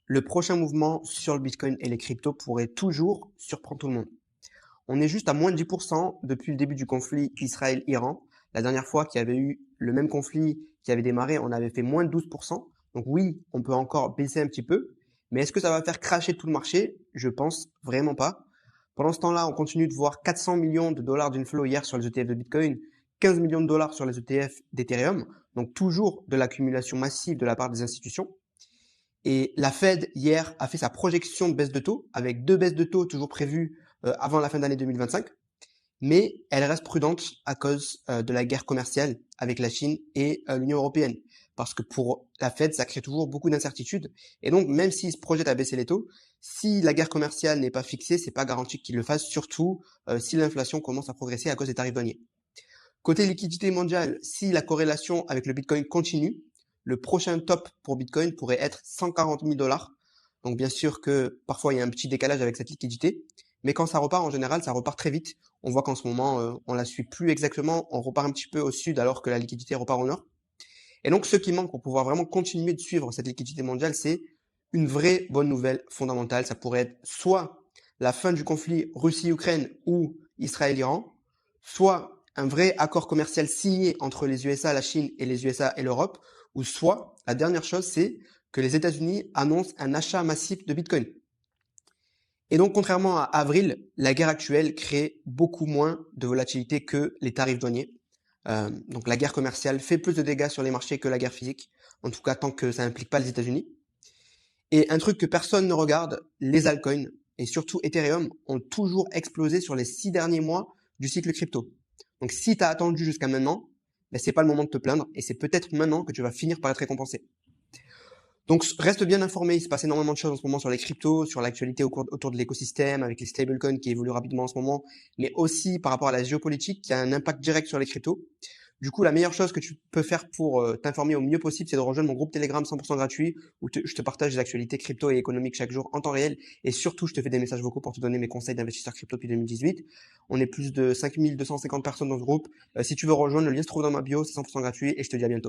le prochain mouvement sur le Bitcoin et les cryptos pourrait toujours surprendre tout le monde. On est juste à moins de 10% depuis le début du conflit Israël-Iran. La dernière fois qu'il y avait eu le même conflit qui avait démarré, on avait fait moins de 12%. Donc oui, on peut encore baisser un petit peu. Mais est-ce que ça va faire crasher tout le marché? Je pense vraiment pas. Pendant ce temps-là, on continue de voir 400 millions de dollars d'inflow hier sur les ETF de Bitcoin, 15 millions de dollars sur les ETF d'Ethereum. Donc toujours de l'accumulation massive de la part des institutions. Et la Fed, hier, a fait sa projection de baisse de taux, avec 2 baisses de taux toujours prévues avant la fin d'année 2025. Mais elle reste prudente à cause de la guerre commerciale avec la Chine et l'Union européenne. Parce que pour la Fed, ça crée toujours beaucoup d'incertitudes. Et donc, même s'ils se projettent à baisser les taux, si la guerre commerciale n'est pas fixée, c'est pas garanti qu'ils le fassent, surtout si l'inflation commence à progresser à cause des tarifs douaniers. Côté liquidité mondiale, si la corrélation avec le Bitcoin continue, le prochain top pour Bitcoin pourrait être 140 000 dollars. Donc bien sûr que parfois il y a un petit décalage avec cette liquidité, mais quand ça repart en général, ça repart très vite. On voit qu'en ce moment, on la suit plus exactement, on repart un petit peu au sud alors que la liquidité repart au nord. Et donc ce qui manque pour pouvoir vraiment continuer de suivre cette liquidité mondiale, c'est une vraie bonne nouvelle fondamentale. Ça pourrait être soit la fin du conflit Russie-Ukraine ou Israël-Iran, soit un vrai accord commercial signé entre les USA, la Chine et les USA et l'Europe, ou soit, la dernière chose, c'est que les États-Unis annoncent un achat massif de Bitcoin. Et donc, contrairement à avril, la guerre actuelle crée beaucoup moins de volatilité que les tarifs douaniers. Donc la guerre commerciale fait plus de dégâts sur les marchés que la guerre physique, en tout cas tant que ça n'implique pas les États-Unis. Et un truc que personne ne regarde, les altcoins, et surtout Ethereum, ont toujours explosé sur les 6 derniers mois du cycle crypto. Donc si tu as attendu jusqu'à maintenant, ben, c'est pas le moment de te plaindre, et c'est peut-être maintenant que tu vas finir par être récompensé. Donc reste bien informé, il se passe énormément de choses en ce moment sur les cryptos, sur l'actualité autour de l'écosystème, avec les stablecoins qui évoluent rapidement en ce moment, mais aussi par rapport à la géopolitique qui a un impact direct sur les cryptos. Du coup, la meilleure chose que tu peux faire pour t'informer au mieux possible, c'est de rejoindre mon groupe Telegram 100% gratuit où je te partage des actualités crypto et économiques chaque jour en temps réel. Et surtout, je te fais des messages vocaux pour te donner mes conseils d'investisseur crypto depuis 2018. On est plus de 5250 personnes dans ce groupe. Si tu veux rejoindre, le lien se trouve dans ma bio, c'est 100% gratuit et je te dis à bientôt.